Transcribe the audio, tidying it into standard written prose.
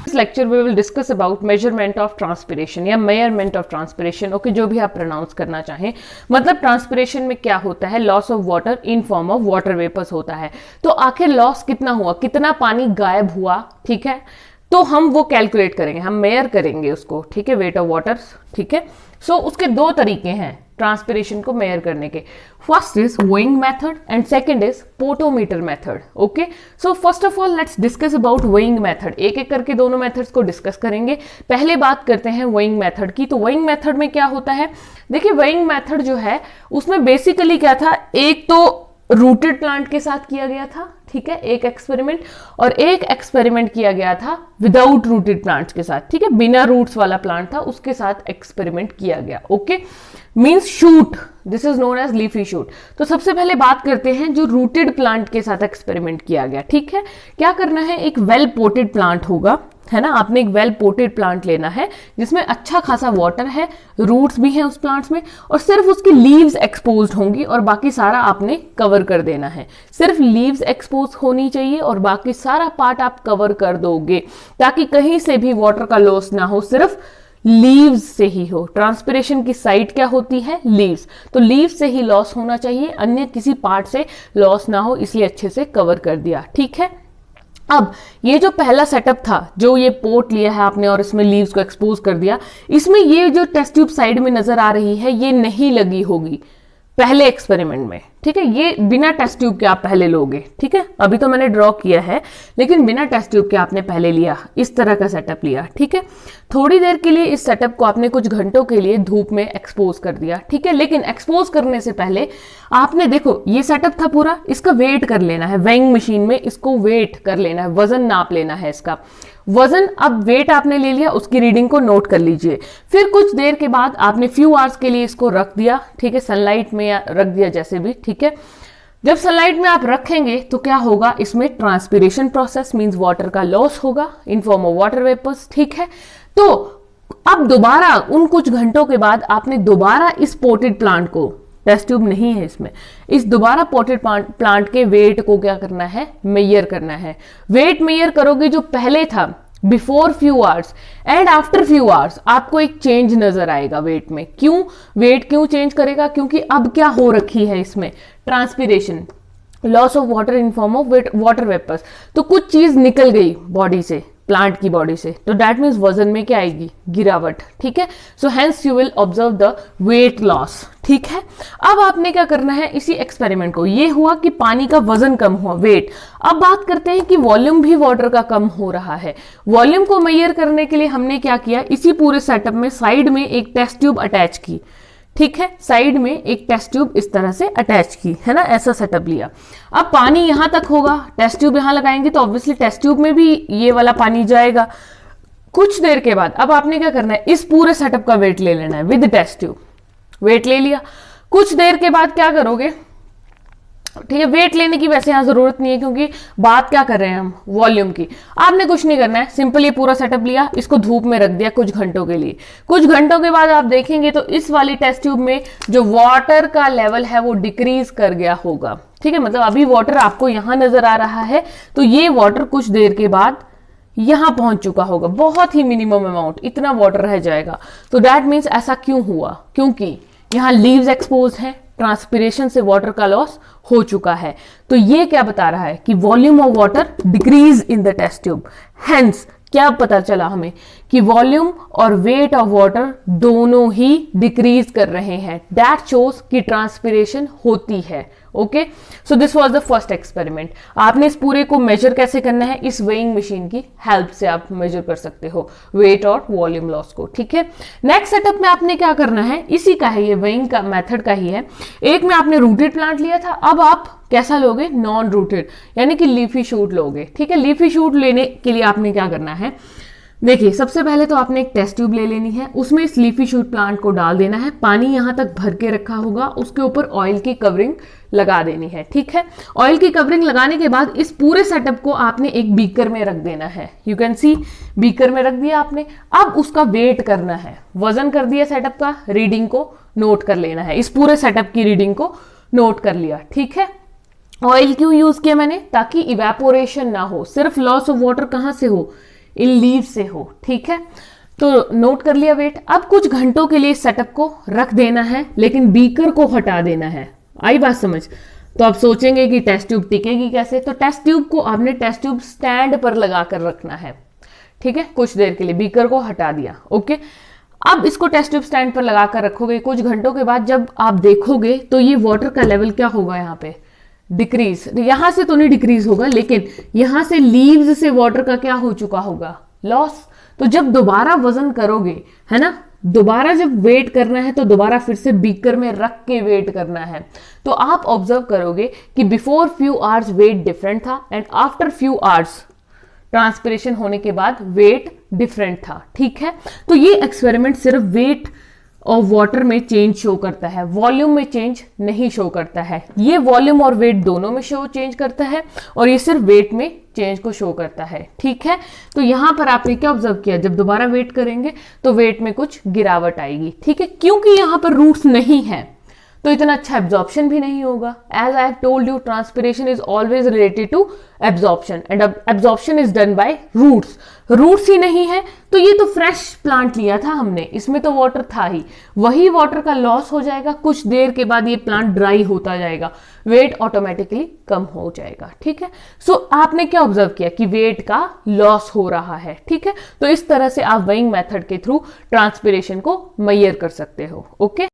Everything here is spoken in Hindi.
इस lecture we will discuss about measurement of transpiration या मेजरमेंट ऑफ ट्रांसपिरेशन, ओके, जो भी आप प्रोनाउंस करना चाहें। मतलब ट्रांसपिरेशन में क्या होता है, loss of water in form of water vapours होता है। तो आखिर लॉस कितना हुआ, कितना पानी गायब हुआ, ठीक है, तो हम वो कैलकुलेट करेंगे, हम मेयर करेंगे उसको, ठीक है, वेट ऑफ वाटर, ठीक है। सो उसके दो तरीके हैं ट्रांसपिरेशन को मेयर करने के। First is weighing method and second is potometer method, okay. So first of all let's discuss about weighing method. एक एक करके दोनों मेथड्स को डिस्कस करेंगे। पहले बात करते हैं वेइंग मेथड की। तो वेइंग मेथड में क्या होता है, देखिए वेइंग मेथड जो है उसमें बेसिकली क्या था, एक तो रूटेड प्लांट के साथ किया गया था, ठीक है, एक एक्सपेरिमेंट, और एक एक्सपेरिमेंट किया गया था विदाउट रूटेड प्लांट्स के साथ, ठीक है, बिना रूट्स वाला प्लांट था उसके साथ एक्सपेरिमेंट किया गया, okay, means shoot, this is known as leafy shoot. तो सबसे पहले बात करते हैं जो रूटेड प्लांट के साथ एक्सपेरिमेंट किया गया, ठीक है। क्या करना है, एक वेल पोटेड प्लांट होगा, है ना, आपने एक वेल पोटेड प्लांट लेना है जिसमें अच्छा खासा वाटर है, रूट्स भी हैं उस प्लांट्स में, और सिर्फ उसकी लीव्स एक्सपोज्ड होंगी और बाकी सारा आपने कवर कर देना है। सिर्फ लीव्स एक्सपोज होनी चाहिए और बाकी सारा पार्ट आप कवर कर दोगे ताकि कहीं से भी वाटर का लॉस ना हो, सिर्फ लीव्स से ही हो। ट्रांसपिरेशन की साइट क्या होती है, लीव्स, तो लीव्स से ही लॉस होना चाहिए, अन्य किसी पार्ट से लॉस ना हो, इसलिए अच्छे से कवर कर दिया, ठीक है। अब ये जो पहला सेटअप था, जो ये पोट लिया है आपने और इसमें लीव्स को एक्सपोज कर दिया, इसमें ये जो टेस्ट ट्यूब साइड में नजर आ रही है ये नहीं लगी होगी पहले एक्सपेरिमेंट में, ठीक है, ये बिना टेस्ट ट्यूब के आप पहले लोगे, ठीक है। अभी तो मैंने ड्रॉ किया है लेकिन बिना टेस्ट ट्यूब के आपने पहले लिया, इस तरह का सेटअप लिया, ठीक है। थोड़ी देर के लिए इस सेटअप को आपने कुछ घंटों के लिए धूप में एक्सपोज कर दिया, ठीक है। लेकिन एक्सपोज करने से पहले आपने, देखो ये सेटअप था पूरा, इसका वेट कर लेना है, वेइंग मशीन में इसको वेट कर लेना है, वजन नाप लेना है इसका वजन। अब वेट आपने ले लिया, उसकी रीडिंग को नोट कर लीजिए। फिर कुछ देर के बाद आपने फ्यू आवर्स के लिए इसको रख दिया, ठीक है, सनलाइट में या रख दिया जैसे भी, ठीक है। जब सनलाइट में आप रखेंगे तो क्या होगा, इसमें ट्रांसपिरेशन प्रोसेस मींस वाटर का लॉस होगा in form of water vapours, ठीक है। तो अब दोबारा उन कुछ घंटों के बाद आपने दोबारा इस पोटेड प्लांट को, टेस्ट ट्यूब नहीं है इसमें, इस दोबारा पोटेड प्लांट के वेट को क्या करना है, मेजर करना है। वेट मेजर करोगे जो पहले था before few hours and after few hours, आपको एक चेंज नजर आएगा वेट में। क्यों, वेट क्यों चेंज करेगा, क्योंकि अब क्या हो रखी है इसमें, transpiration, loss of water in form of water vapours. तो कुछ चीज निकल गई बॉडी से, प्लांट की बॉडी से, तो दैट मीन्स वजन में क्या आएगी, गिरावट, ठीक है। So hence you will observe the weight loss, ठीक है। अब आपने क्या करना है, इसी एक्सपेरिमेंट को, ये हुआ कि पानी का वजन कम हुआ, वेट। अब बात करते हैं कि वॉल्यूम भी वाटर का कम हो रहा है। वॉल्यूम को मेजर करने के लिए हमने क्या किया, इसी पूरे सेटअप में साइड में एक टेस्ट ट्यूब अटैच की, ठीक है, साइड में एक टेस्ट ट्यूब इस तरह से अटैच की, है ना, ऐसा सेटअप लिया। अब पानी यहां तक होगा, टेस्ट ट्यूब यहां लगाएंगे तो ऑब्वियसली टेस्ट ट्यूब में भी ये वाला पानी जाएगा। कुछ देर के बाद अब आपने क्या करना है, इस पूरे सेटअप का वेट ले लेना है विद टेस्ट ट्यूब। वेट ले लिया, कुछ देर के बाद क्या करोगे, ठीक है, वेट लेने की वैसे यहां जरूरत नहीं है क्योंकि बात क्या कर रहे हैं हम, वॉल्यूम की। आपने कुछ नहीं करना है, सिंपल ये पूरा सेटअप लिया, इसको धूप में रख दिया कुछ घंटों के लिए। कुछ घंटों के बाद आप देखेंगे तो इस वाली टेस्ट ट्यूब में जो वाटर का लेवल है वो डिक्रीज कर गया होगा, ठीक है। मतलब अभी वाटर आपको यहां नजर आ रहा है, तो ये वाटर कुछ देर के बाद यहां पहुंच चुका होगा, बहुत ही मिनिमम अमाउंट, इतना वाटर रह जाएगा। तो दैट मीन्स ऐसा क्यों हुआ, क्योंकि यहां लीव्स एक्सपोज है, ट्रांसपिरेशन से वाटर का लॉस हो चुका है। तो ये क्या बता रहा है कि volume of water decreases in the test tube. Hence क्या पता चला हमें कि वॉल्यूम और वेट ऑफ वाटर दोनों ही डिक्रीज कर रहे हैं। दैट शोज कि ट्रांसपिरेशन होती है, okay. So this was the first experiment. आपने इस पूरे को मेजर कैसे करना है, इस वेइंग मशीन की हेल्प से आप मेजर कर सकते हो वेट और वॉल्यूम लॉस को, ठीक है। नेक्स्ट सेटअप में आपने क्या करना है, इसी का है, ये वेइंग का मेथड का ही है। एक में आपने रूटेड प्लांट लिया था, अब आप कैसा लोगे, नॉन रूटेड, यानी कि लीफी शूट लोगे, ठीक है। लीफी शूट लेने के लिए आपने क्या करना है, देखिए सबसे पहले तो आपने एक टेस्ट ट्यूब ले लेनी है, उसमें इस लीफी शूट प्लांट को डाल देना है, पानी यहां तक भर के रखा होगा, उसके ऊपर ऑयल की कवरिंग लगा देनी है, ठीक है। ऑयल की कवरिंग लगाने के बाद इस पूरे सेटअप को आपने एक बीकर में रख देना है, यू कैन सी, बीकर में रख दिया आपने। अब उसका वेट करना है, वजन कर दिया सेटअप का, रीडिंग को नोट कर लेना है, इस पूरे सेटअप की रीडिंग को नोट कर लिया, ठीक है। ऑयल क्यों यूज किया मैंने, ताकि इवेपोरेशन ना हो, सिर्फ लॉस ऑफ वाटर कहां से हो, इन लीव से हो। ठीक है, तो नोट कर लिया वेट। अब कुछ घंटों के लिए सेटअप को रख देना है, लेकिन बीकर को हटा देना है। आई बात समझ? तो आप सोचेंगे कि टेस्ट ट्यूब टिकेगी कैसे, तो टेस्ट ट्यूब को आपने टेस्ट ट्यूब स्टैंड पर लगा कर रखना है। ठीक है, कुछ देर के लिए बीकर को हटा दिया। ओके, अब इसको टेस्ट ट्यूब स्टैंड पर लगा कर रखोगे, कुछ घंटों के बाद जब आप देखोगे तो ये वाटर का लेवल क्या होगा, यहाँ पे डिक्रीज, यहां से तो नहीं डिक्रीज होगा, लेकिन यहां से लीव्स से वाटर का क्या हो चुका होगा, लॉस। तो जब दोबारा वजन करोगे, है ना, दोबारा जब वेट करना है तो दोबारा फिर से बीकर में रख के वेट करना है, तो आप ऑब्जर्व करोगे कि before few hours weight different था and after few hours transpiration होने के बाद वेट डिफरेंट था। ठीक है, तो ये एक्सपेरिमेंट सिर्फ वेट और वाटर में चेंज शो करता है, वॉल्यूम में चेंज नहीं शो करता है। ये वॉल्यूम और वेट दोनों में शो चेंज करता है, और ये सिर्फ वेट में चेंज को शो करता है। ठीक है, तो यहां पर आपने क्या ऑब्जर्व किया, जब दोबारा वेट करेंगे तो वेट में कुछ गिरावट आएगी। ठीक है, क्योंकि यहां पर रूट्स नहीं है तो इतना अच्छा एब्जॉर्प्शन भी नहीं होगा। As I have told you, transpiration is always related to absorption, and absorption is done by roots. Roots ही नहीं है तो ये तो फ्रेश प्लांट लिया था हमने, इसमें तो वाटर था ही, वही वाटर का लॉस हो जाएगा, कुछ देर के बाद ये प्लांट ड्राई होता जाएगा, वेट ऑटोमेटिकली कम हो जाएगा। ठीक है, सो आपने क्या ऑब्जर्व किया कि वेट का लॉस हो रहा है। ठीक है, तो इस तरह से आप वेइंग मेथड के थ्रू ट्रांसपिरेशन को मेजर कर सकते हो। ओके।